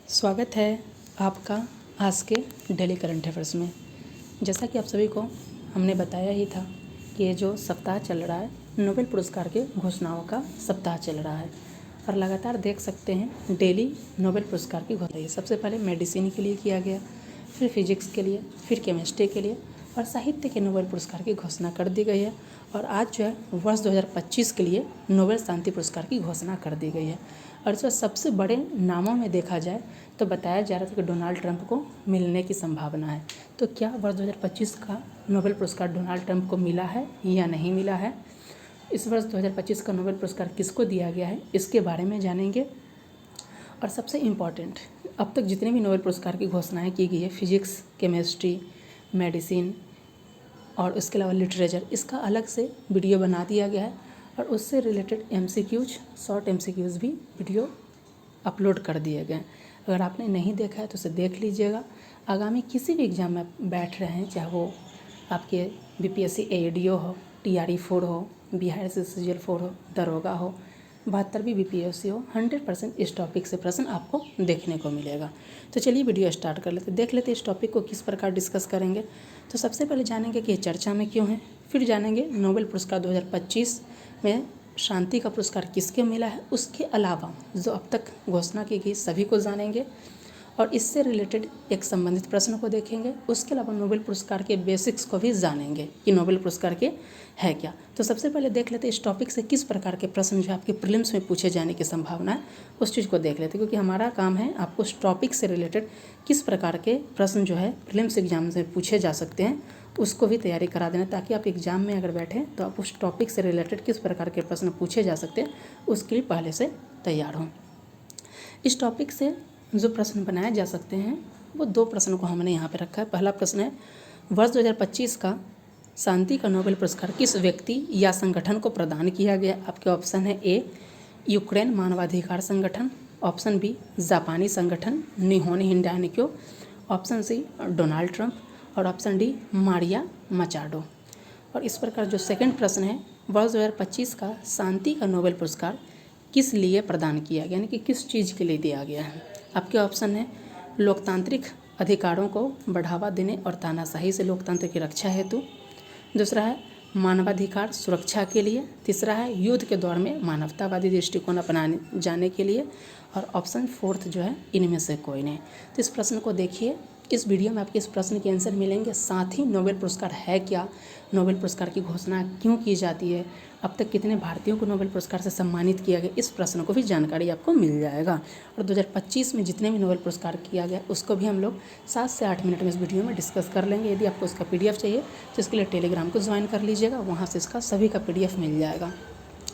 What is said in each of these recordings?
स्वागत है आपका आज के डेली करंट अफेयर्स में। जैसा कि आप सभी को हमने बताया ही था कि ये जो सप्ताह चल रहा है नोबेल पुरस्कार के घोषणाओं का सप्ताह चल रहा है और लगातार देख सकते हैं डेली नोबेल पुरस्कार की घोषणा है। सबसे पहले मेडिसिन के लिए किया गया, फिर फिजिक्स के लिए, फिर केमिस्ट्री के लिए और साहित्य के नोबेल पुरस्कार की घोषणा कर दी गई है। और आज जो है वर्ष 2025 के लिए नोबेल शांति पुरस्कार की घोषणा कर दी गई है। और जो सबसे बड़े नामों में देखा जाए तो बताया जा रहा था कि डोनाल्ड ट्रंप को मिलने की संभावना है। तो क्या वर्ष 2025 का नोबेल पुरस्कार डोनाल्ड ट्रंप को मिला है या नहीं मिला है? इस वर्ष 2025 का नोबेल पुरस्कार किसको दिया गया है, इसके बारे में जानेंगे। और सबसे इम्पॉर्टेंट, अब तक जितने भी नोबेल पुरस्कार की घोषणाएँ की गई है, फिजिक्स, केमिस्ट्री, मेडिसिन और उसके अलावा लिटरेचर, इसका अलग से वीडियो बना दिया गया है और उससे रिलेटेड MCQs, शॉर्ट MCQs भी वीडियो अपलोड कर दिए गए। अगर आपने नहीं देखा है तो उसे देख लीजिएगा। आगामी किसी भी एग्ज़ाम में बैठ रहे हैं, चाहे वो आपके BPSC AADO हो, TRE 4 हो, बिहार से CGL 4 हो, दरोगा हो, 72वीं BPSC हो, 100% इस टॉपिक से प्रश्न आपको देखने को मिलेगा। तो चलिए वीडियो स्टार्ट कर लेते, देख लेते इस टॉपिक को किस प्रकार डिस्कस करेंगे। तो सबसे पहले जानेंगे कि ये चर्चा में क्यों है, फिर जानेंगे नोबेल पुरस्कार 2025 में शांति का पुरस्कार किसके मिला है, उसके अलावा जो अब तक घोषणा की गई सभी को जानेंगे और इससे रिलेटेड एक संबंधित प्रश्न को देखेंगे। उसके अलावा नोबेल पुरस्कार के बेसिक्स को भी जानेंगे कि नोबेल पुरस्कार के है क्या। तो सबसे पहले देख लेते हैं इस टॉपिक से किस प्रकार के प्रश्न जो आपके प्रीलिम्स में पूछे जाने की संभावना है, उस चीज़ को देख लेते हैं। क्योंकि हमारा काम है आपको उस टॉपिक से रिलेटेड किस प्रकार के प्रश्न जो है प्रीलिम्स एग्जाम से पूछे जा सकते हैं उसको भी तैयारी करा देना, ताकि आप एग्ज़ाम में अगर बैठें तो आप उस टॉपिक से रिलेटेड किस प्रकार के प्रश्न पूछे जा सकते हैं उसके लिए पहले से तैयार हों। इस टॉपिक से जो प्रश्न बनाए जा सकते हैं वो दो प्रश्नों को हमने यहाँ पे रखा है। पहला प्रश्न है, वर्ष 2025 का शांति का नोबेल पुरस्कार किस व्यक्ति या संगठन को प्रदान किया गया? आपके ऑप्शन है A, यूक्रेन मानवाधिकार संगठन, ऑप्शन B, जापानी संगठन निहोनी हिंडानिक्यो, ऑप्शन C, डोनाल्ड ट्रंप और ऑप्शन D, मारिया मचाडो। और इस प्रकार जो सेकंड प्रश्न है, वर्ष 2025 का शांति का नोबेल पुरस्कार किस लिए प्रदान किया गया, यानी कि किस चीज़ के लिए दिया गया है? आपके ऑप्शन है लोकतांत्रिक अधिकारों को बढ़ावा देने और तानाशाही से लोकतंत्र की रक्षा हेतु, दूसरा है मानवाधिकार सुरक्षा के लिए, तीसरा है युद्ध के दौर में मानवतावादी दृष्टिकोण अपनाने जाने के लिए और ऑप्शन फोर्थ जो है इनमें से कोई नहीं। तो इस प्रश्न को देखिए, इस वीडियो में आपके इस प्रश्न के आंसर मिलेंगे, साथ ही नोबेल पुरस्कार है क्या, नोबेल पुरस्कार की घोषणा क्यों की जाती है, अब तक कितने भारतीयों को नोबेल पुरस्कार से सम्मानित किया गया, इस प्रश्न को भी जानकारी आपको मिल जाएगा। और 2025 में जितने भी नोबेल पुरस्कार किया गया उसको भी हम लोग 7 से 8 मिनट में इस वीडियो में डिस्कस कर लेंगे। यदि आपको उसका PDF चाहिए तो इसके लिए टेलीग्राम को ज्वाइन कर लीजिएगा, वहाँ से इसका सभी का PDF मिल जाएगा।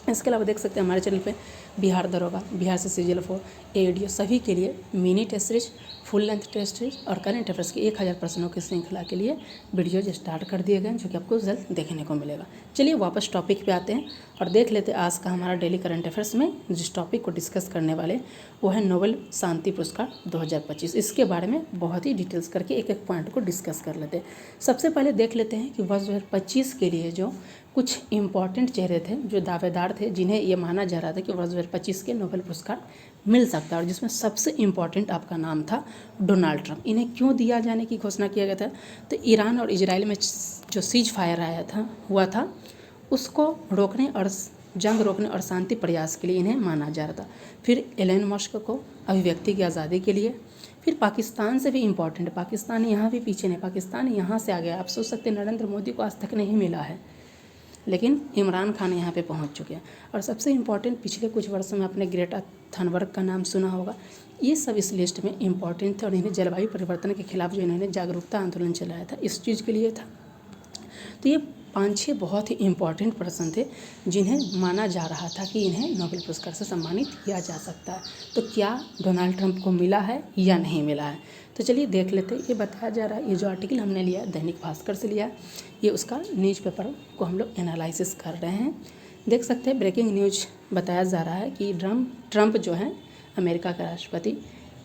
इसके अलावा देख सकते हैं हमारे चैनल पे बिहार दरोगा, बिहार से CGL 4, AADO सभी के लिए mini test series, full length test series और करंट अफेयर्स के 1000 प्रश्नों की श्रृंखला के लिए वीडियोज स्टार्ट कर दिए गए, जो कि आपको जल्द देखने को मिलेगा। चलिए वापस टॉपिक पे आते हैं और देख लेते हैं आज का हमारा डेली करंट अफेयर्स में जिस टॉपिक को डिस्कस करने वाले वो है नोबेल शांति पुरस्कार 2025। इसके बारे में बहुत ही डिटेल्स करके एक एक पॉइंट को डिस्कस कर लेते हैं। सबसे पहले देख लेते हैं कि वर्ष 2025 के लिए जो कुछ इम्पॉर्टेंट चेहरे थे, जो दावेदार थे, जिन्हें ये माना जा रहा था कि वर्ष 2025 के नोबेल पुरस्कार मिल सकता है, और जिसमें सबसे इम्पॉर्टेंट आपका नाम था डोनाल्ड ट्रंप। इन्हें क्यों दिया जाने की घोषणा किया गया था? तो ईरान और इजराइल में जो सीज फायर हुआ था उसको रोकने और जंग रोकने और शांति प्रयास के लिए इन्हें माना जा रहा था। फिर एलन मस्क को अभिव्यक्ति की आज़ादी के लिए, फिर पाकिस्तान से भी इम्पॉर्टेंट, पाकिस्तान यहाँ भी पीछे नहीं, पाकिस्तान यहाँ से आ गया। आप सोच सकते हैं नरेंद्र मोदी को आज तक नहीं मिला है, लेकिन इमरान खान यहाँ पे पहुँच चुके हैं। और सबसे इम्पॉर्टेंट, पिछले कुछ वर्षों में आपने ग्रेटा थनबर्ग का नाम सुना होगा, ये सब इस लिस्ट में इम्पॉर्टेंट थे और इन्हें जलवायु परिवर्तन के खिलाफ जो इन्होंने जागरूकता आंदोलन चलाया था इस चीज़ के लिए था। तो ये 5-6 बहुत ही इम्पॉर्टेंट पर्सन थे जिन्हें माना जा रहा था कि इन्हें नोबेल पुरस्कार से सम्मानित किया जा सकता है। तो क्या डोनाल्ड ट्रंप को मिला है या नहीं मिला है? तो चलिए देख लेते हैं। ये बताया जा रहा है, ये जो आर्टिकल हमने लिया दैनिक भास्कर से लिया, ये उसका न्यूज़पेपर को हम लोग एनालिसिस कर रहे हैं। देख सकते हैं ब्रेकिंग न्यूज बताया जा रहा है कि ट्रंप जो है अमेरिका का राष्ट्रपति,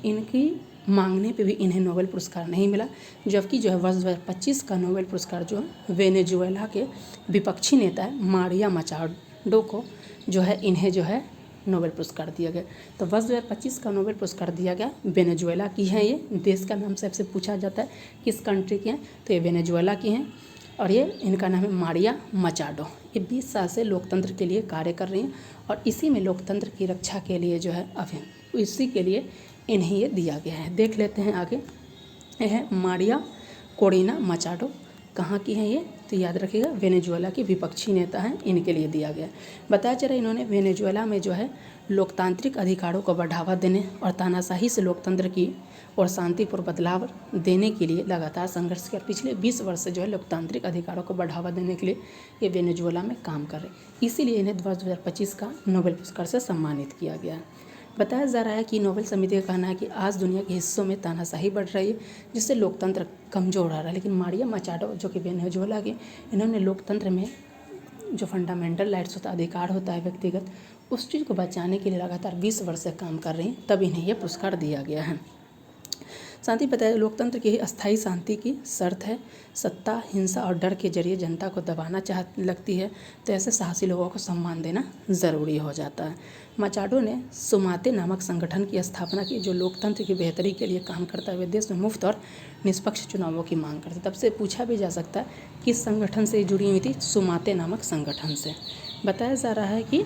इनकी मांगने पे भी इन्हें नोबेल पुरस्कार नहीं मिला, जबकि जो है वर्ष 2025 का नोबेल पुरस्कार जो है वेनेजुएला के विपक्षी नेता है मारिया मचाडो को जो है इन्हें जो है नोबेल पुरस्कार दिया गया। तो वर्ष 2025 का नोबेल पुरस्कार दिया गया वेनेजुएला की है। ये देश का नाम सबसे पूछा जाता है किस कंट्री के हैं, तो ये वेनेजुएला की हैं और ये इनका नाम है मारिया मचाडो। ये 20 साल से लोकतंत्र के लिए कार्य कर रही हैं और इसी में लोकतंत्र की रक्षा के लिए जो है अभी इसी के लिए इन्हें ये दिया गया है। देख लेते हैं आगे। यह है मारिया कोरिना मचाडो, कहाँ की हैं ये, तो याद रखिएगा वेनेजुएला की विपक्षी नेता हैं, इनके लिए दिया गया। बताया जा रहा है इन्होंने वेनेजुएला में जो है लोकतांत्रिक अधिकारों को बढ़ावा देने और तानाशाही से लोकतंत्र की और शांतिपूर्ण बदलाव देने के लिए लगातार संघर्ष किया। पिछले 20 वर्ष से जो है लोकतांत्रिक अधिकारों को बढ़ावा देने के लिए ये वेनेजुएला में काम कर रहे, इसीलिए इन्हें वर्ष 2025 का नोबेल पुरस्कार से सम्मानित किया गया है। बताया जा रहा है कि नोबेल समिति का कहना है कि आज दुनिया के हिस्सों में तानाशाही बढ़ रही है जिससे लोकतंत्र कमज़ोर हो रहा है, लेकिन मारिया मचाडो जो कि वेनेजुएला के, इन्होंने लोकतंत्र में जो फंडामेंटल राइट्स होता है, अधिकार होता है व्यक्तिगत, उस चीज़ को बचाने के लिए लगातार 20 वर्ष से काम कर रही हैं, तब इन्हें यह पुरस्कार दिया गया है। साथ ही बताया लोकतंत्र की अस्थायी शांति की शर्त है। सत्ता, हिंसा और डर के जरिए जनता को दबाना लगती है तो ऐसे साहसी लोगों को सम्मान देना ज़रूरी हो जाता है। मचाडो ने सुमाते नामक संगठन की स्थापना की जो लोकतंत्र की बेहतरी के लिए काम करता है। वे देश में मुफ्त और निष्पक्ष चुनावों की मांग करते। तब से पूछा भी जा सकता है किस संगठन से जुड़ी हुई थी, सुमाते नामक संगठन से। बताया जा रहा है कि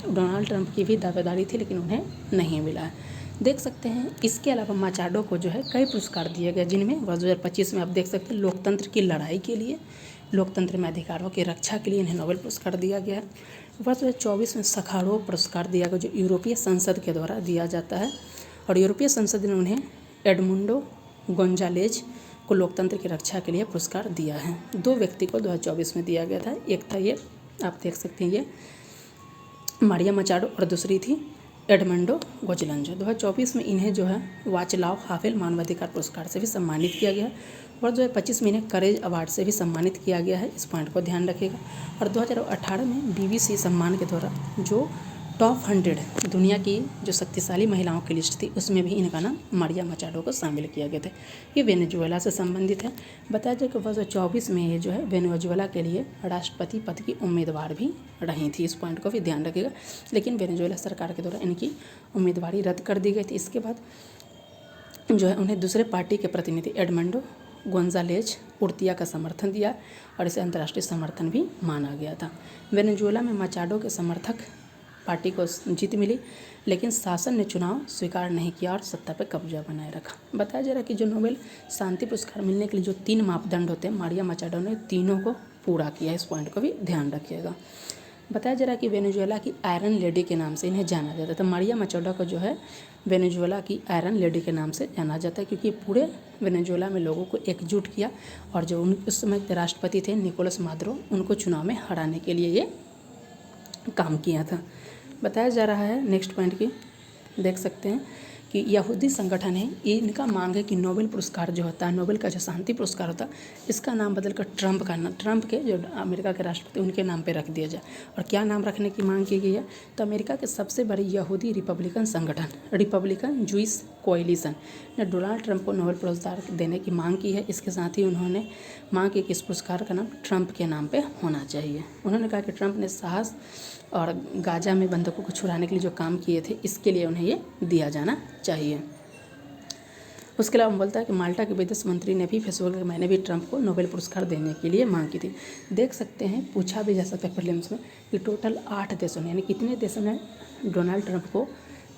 डोनाल्ड ट्रंप की भी दावेदारी थी लेकिन उन्हें नहीं मिला है। देख सकते हैं इसके अलावा मचाडो को जो है कई पुरस्कार दिए गए जिनमें वर्ष 2025 में आप देख सकते हैं लोकतंत्र की लड़ाई के लिए, लोकतंत्र में अधिकारों की रक्षा के लिए इन्हें नोबेल पुरस्कार दिया गया है। वर्ष 2024 में सखारोव पुरस्कार दिया गया जो यूरोपीय संसद के द्वारा दिया जाता है और यूरोपीय संसद ने उन्हें एडमुंडो गोंजालेज को लोकतंत्र की रक्षा के लिए पुरस्कार दिया है। 2 व्यक्ति को 2024 में दिया गया था, एक था ये आप देख सकते हैं ये मारिया मचाडो और दूसरी थी एडमंडो गोजलंजो। 2024 में इन्हें जो है वाचलाव हावेल मानवाधिकार पुरस्कार से भी सम्मानित किया गया है। वर्ष 2025 में इन्हें करेज अवार्ड से भी सम्मानित किया गया है, इस पॉइंट को ध्यान रखिएगा। और 2018 में BBC सम्मान के द्वारा जो टॉप 100 दुनिया की जो शक्तिशाली महिलाओं की लिस्ट थी उसमें भी इनका नाम मारिया मचाडो को शामिल किया गया था। ये वेनेजुएला से संबंधित है। बताया जाए कि वर्ष 2024 में ये जो है वेनेजुएला के लिए राष्ट्रपति पद की उम्मीदवार भी रही थी, इस पॉइंट को भी ध्यान रखिएगा। लेकिन वेनेजुएला सरकार के द्वारा इनकी उम्मीदवारी रद्द कर दी गई थी। इसके बाद जो है उन्हें दूसरे पार्टी के प्रतिनिधि एडमंडो गोंजालेज उर्तिया का समर्थन दिया और इसे अंतर्राष्ट्रीय समर्थन भी माना गया था। वेनेजुएला में मचाडो के समर्थक पार्टी को जीत मिली लेकिन शासन ने चुनाव स्वीकार नहीं किया और सत्ता पर कब्जा बनाए रखा। बताया जा रहा है कि जो नोबेल शांति पुरस्कार मिलने के लिए जो 3 मापदंड होते हैं मारिया मचाडो ने तीनों को पूरा किया, इस पॉइंट को भी ध्यान रखिएगा। बताया जा रहा है कि वेनेजुएला की आयरन लेडी के नाम से इन्हें जाना जाता है। तो मारिया मचाडो को जो है वेनेजुएला की आयरन लेडी के नाम से जाना जाता है क्योंकि पूरे वेनेजुएला में लोगों को एकजुट किया और जो उस समय के राष्ट्रपति थे निकोलस मादुरो, उनको चुनाव में हराने के लिए ये काम किया था। बताया जा रहा है नेक्स्ट पॉइंट की देख सकते हैं कि यहूदी संगठन है, इनका मांग है कि नोबेल पुरस्कार जो होता है, नोबेल का जो शांति पुरस्कार होता है, इसका नाम बदलकर ट्रंप के जो अमेरिका के राष्ट्रपति उनके नाम पे रख दिया जाए। और क्या नाम रखने की मांग की गई है, तो अमेरिका के सबसे बड़े यहूदी रिपब्लिकन संगठन रिपब्लिकन जूइश कोएलिशन ने डोनाल्ड ट्रंप को नोबेल पुरस्कार देने की मांग की है। इसके साथ ही उन्होंने मांग की कि इस पुरस्कार का नाम ट्रंप के नाम पर होना चाहिए। उन्होंने कहा कि ट्रंप ने साहस और गाजा में बंधकों को छुड़ाने के लिए जो काम किए थे इसके लिए उन्हें ये दिया जाना चाहिए। उसके अलावा बोलता है कि माल्टा के विदेश मंत्री ने भी फेसबुक के मैंने भी ट्रंप को नोबेल पुरस्कार देने के लिए मांग की थी। देख सकते हैं पूछा भी जा सकता है प्रीलिम्स में कि टोटल 8 देशों ने यानी कितने देशों ने डोनाल्ड ट्रंप को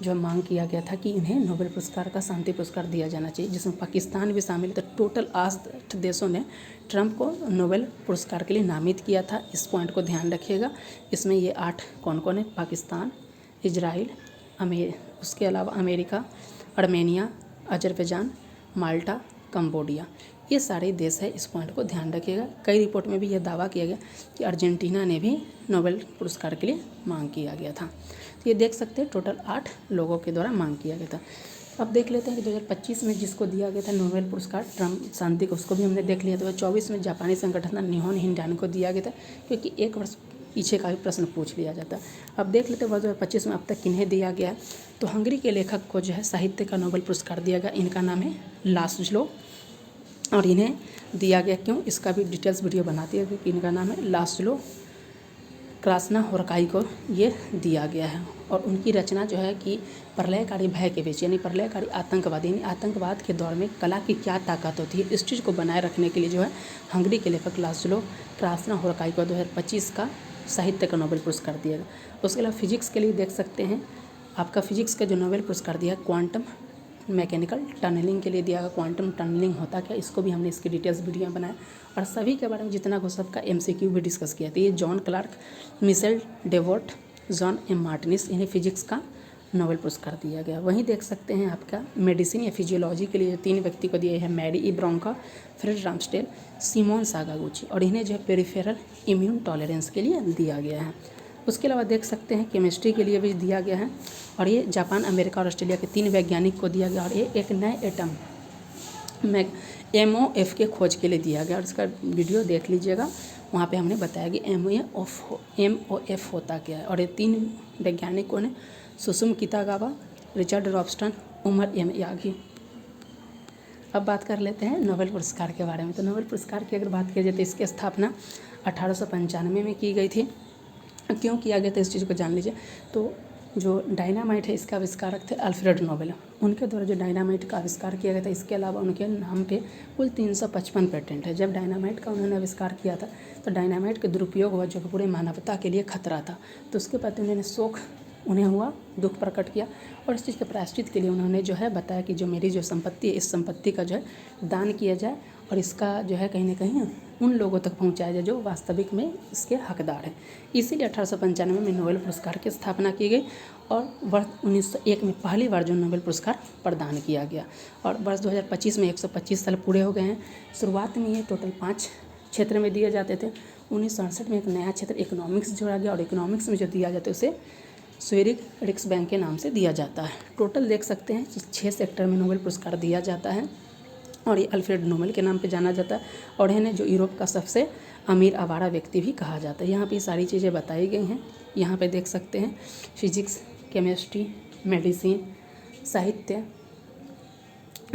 जो मांग किया गया था कि इन्हें नोबेल पुरस्कार का शांति पुरस्कार दिया जाना चाहिए, जिसमें पाकिस्तान भी शामिल था। टोटल 8 देशों ने ट्रंप को नोबेल पुरस्कार के लिए नामित किया था, इस पॉइंट को ध्यान रखिएगा। इसमें ये 8 कौन कौन है, पाकिस्तान, इजराइल, उसके अलावा अमेरिका, आर्मेनिया, अजरबैजान, माल्टा, कंबोडिया, ये सारे देश है, इस पॉइंट को ध्यान रखिएगा। कई रिपोर्ट में भी यह दावा किया गया कि अर्जेंटीना ने भी नोबेल पुरस्कार के लिए मांग किया गया था। तो ये देख सकते हैं टोटल 8 लोगों के द्वारा मांग किया गया था। अब देख लेते हैं कि 2025 में जिसको दिया गया था नोबेल पुरस्कार ट्रंप शांति को, उसको भी हमने देख लिया। 2024 में जापानी संगठन निहोन हिंडान को दिया गया था क्योंकि 1 वर्ष पीछे का भी प्रश्न पूछ लिया जाता है। अब देख लेते हैं 2025 में अब तक किन्हें दिया गया। तो हंगरी के लेखक को जो है साहित्य का नोबेल पुरस्कार दिया गया, इनका नाम है लास्लो। और इन्हें दिया गया क्यों, इसका भी डिटेल्स वीडियो बनाती है क्योंकि इनका नाम है लास्लो क्रासना होरकाई को ये दिया गया है। और उनकी रचना जो है कि प्रलयकारी भय के बीच यानी प्रलयकारी आतंकवाद यानी आतंकवाद के दौर में कला की क्या ताकत होती है, इस चीज़ को बनाए रखने के लिए जो है हंगरी के लेखक लाज़लो क्रासना होरकाई को 2025 का साहित्य का नोबेल पुरस्कार दिया गया। उसके अलावा फिजिक्स के लिए देख सकते हैं आपका फिजिक्स का जो नोबेल पुरस्कार दिया है क्वांटम मैकेनिकल टनलिंग के लिए दिया गया। क्वांटम टनलिंग होता क्या, इसको भी हमने इसकी डिटेल्स वीडियो बनाया और सभी के बारे में जितना हो सबका MCQ भी डिस्कस किया था। ये जॉन क्लार्क, मिशेल डेवोट, जॉन एम मार्टिनिस, इन्हें फिजिक्स का नोबेल पुरस्कार दिया गया। वहीं देख सकते हैं आपका मेडिसिन या फिजियोलॉजी के लिए 3 व्यक्ति को दिए हैं, मैरी ई ब्रोंका, फ्रेड रामस्टेल, सिमोन सागागुची, और इन्हें जो है पेरिफेरल इम्यून टॉलरेंस के लिए दिया गया है। उसके अलावा देख सकते हैं केमिस्ट्री के लिए भी दिया गया है और ये जापान, अमेरिका और ऑस्ट्रेलिया के 3 वैज्ञानिक को दिया गया और ये एक नए एटम MOF के खोज के लिए दिया गया और इसका वीडियो देख लीजिएगा, वहाँ पे हमने बताया कि MOF होता क्या है। और ये 3 वैज्ञानिकों ने Susumu Kitagawa, Richard Robson, Omar M Yaghi. अब बात कर लेते हैं नोबेल पुरस्कार के बारे में। तो नोबेल पुरस्कार की अगर बात की जाए तो इसकी स्थापना 1895 में की गई थी। क्यों किया गया था इस चीज़ को जान लीजिए। तो जो डायनामाइट है इसका आविष्कारक थे अल्फ्रेड नोबेल, उनके द्वारा जो डायनामाइट का आविष्कार किया गया था। इसके अलावा उनके नाम पे कुल 355 पेटेंट है। जब डायनामाइट का उन्होंने आविष्कार किया था तो डायनामाइट के दुरुपयोग हुआ जो कि पूरे मानवता के लिए खतरा था, तो उसके बाद उन्होंने शोक उन्हें हुआ, दुख प्रकट किया और इस चीज़ के प्रायश्चित के लिए उन्होंने जो है बताया कि जो मेरी जो संपत्ति है इस संपत्ति का जो है दान किया जाए और इसका जो है कहीं ना कहीं उन लोगों तक पहुंचाया जाए जो वास्तविक में इसके हकदार हैं। इसीलिए 1895 में नोबेल पुरस्कार की स्थापना की गई और वर्ष 1901 में पहली बार जो नोबेल पुरस्कार प्रदान किया गया और वर्ष 2025 में 125 साल पूरे हो गए हैं। शुरुआत में ये टोटल 5 क्षेत्र में दिए जाते थे। 1967 में एक नया क्षेत्र इकोनॉमिक्स जोड़ा गया और इकोनॉमिक्स में जो दिया जाता है उसे स्वेरिग रिक्सबैंक के नाम से दिया जाता है। टोटल देख सकते हैं 6 सेक्टर में नोबेल पुरस्कार दिया जाता है और ये अल्फ्रेड नोबेल के नाम पे जाना जाता है और इन्हें जो यूरोप का सबसे अमीर आवारा व्यक्ति भी कहा जाता है। यहाँ पे सारी चीज़ें बताई गई हैं। यहाँ पे देख सकते हैं फिजिक्स, केमिस्ट्री, मेडिसिन, साहित्य,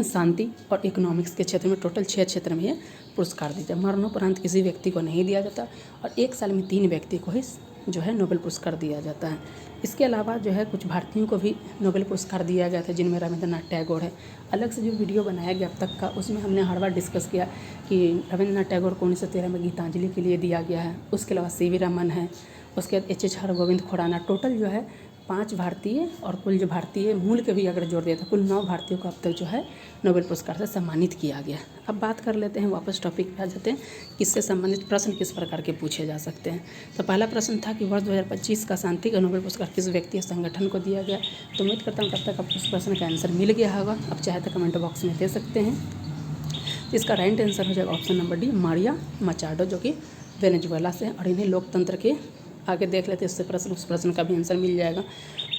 शांति और इकोनॉमिक्स के क्षेत्र में टोटल 6 क्षेत्र में ये पुरस्कार दिया जाता है। मरणोपरांत किसी व्यक्ति को नहीं दिया जाता और 1 साल में 3 व्यक्ति को ही जो है नोबेल पुरस्कार दिया जाता है। इसके अलावा जो है कुछ भारतीयों को भी नोबेल पुरस्कार दिया गया था जिनमें रविंद्रनाथ टैगोर है। अलग से जो वीडियो बनाया गया अब तक का उसमें हमने हर बार डिस्कस किया कि रविंद्रनाथ टैगोर को 1913 में गीतांजलि के लिए दिया गया है। उसके अलावा CV रमन है, उसके बाद H हरगोविंद खुराना। टोटल जो है 5 भारतीय और कुल जो भारतीय मूल के भी अगर जोड़ दिया तो कुल 9 भारतीयों को अब तक जो है नोबेल पुरस्कार से सम्मानित किया गया। अब बात कर लेते हैं, वापस टॉपिक पे आ जाते हैं, किससे संबंधित प्रश्न किस प्रकार के पूछे जा सकते हैं। तो पहला प्रश्न था कि वर्ष 2025 का शांति का नोबेल पुरस्कार किस व्यक्ति या संगठन को दिया गया। तो उम्मीद करता हूँ तब तक आपको उस प्रश्न का आंसर मिल गया होगा। अब चाहे तो कमेंट बॉक्स में दे सकते हैं। इसका राइट आंसर हो जाएगा option number D, Maria Machado, जो कि वेनेजुएला से हैं और इन्हें लोकतंत्र के आगे देख लेते हैं, इससे प्रश्न उस प्रश्न का भी आंसर मिल जाएगा।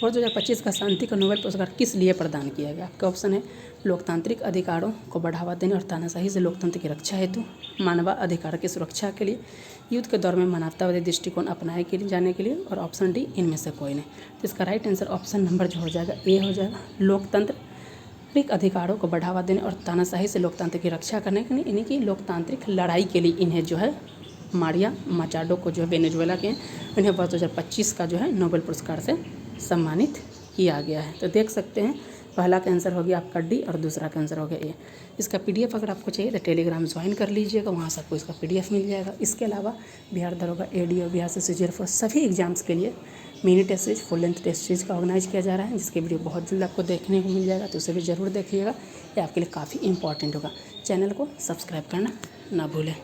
और 2025 का शांति का नोबेल पुरस्कार किस लिए प्रदान किया गया। आपका ऑप्शन है लोकतांत्रिक अधिकारों को बढ़ावा देने और तानाशाही से लोकतंत्र की रक्षा हेतु, मानवाधिकार की सुरक्षा के लिए, युद्ध के दौर में मानवतावादी दृष्टिकोण अपनाए के लिए जाने के लिए, और ऑप्शन डी इनमें से कोई नहीं। तो इसका राइट आंसर ऑप्शन नंबर जो हो जाएगा ए हो जाएगा, लोकतांत्रिक अधिकारों को बढ़ावा देने और तानाशाही से लोकतंत्र की रक्षा करने के लिए, इन्हीं की लोकतांत्रिक लड़ाई के लिए इन्हें जो है मारिया मचाडो को जो है वेनेजुएला के इन्हें वर्ष 2025 का जो है नोबेल पुरस्कार से सम्मानित किया गया है। तो देख सकते हैं पहला का आंसर हो गया आपका डी और दूसरा का आंसर हो गया ए। इसका PDF अगर आपको चाहिए तो टेलीग्राम ज्वाइन कर लीजिएगा, वहाँ से आपको इसका PDF मिल जाएगा। इसके अलावा बिहार दरोगा, ADO, बिहार CCGL for सभी एग्जाम्स के लिए mini test series, full length test series का ऑर्गेनाइज किया जा रहा है, जिसके वीडियो बहुत जल्द आपको देखने को मिल जाएगा। तो उसे भी ज़रूर देखिएगा, ये आपके लिए काफ़ी इंपॉर्टेंट होगा। चैनल को सब्सक्राइब करना ना भूलें।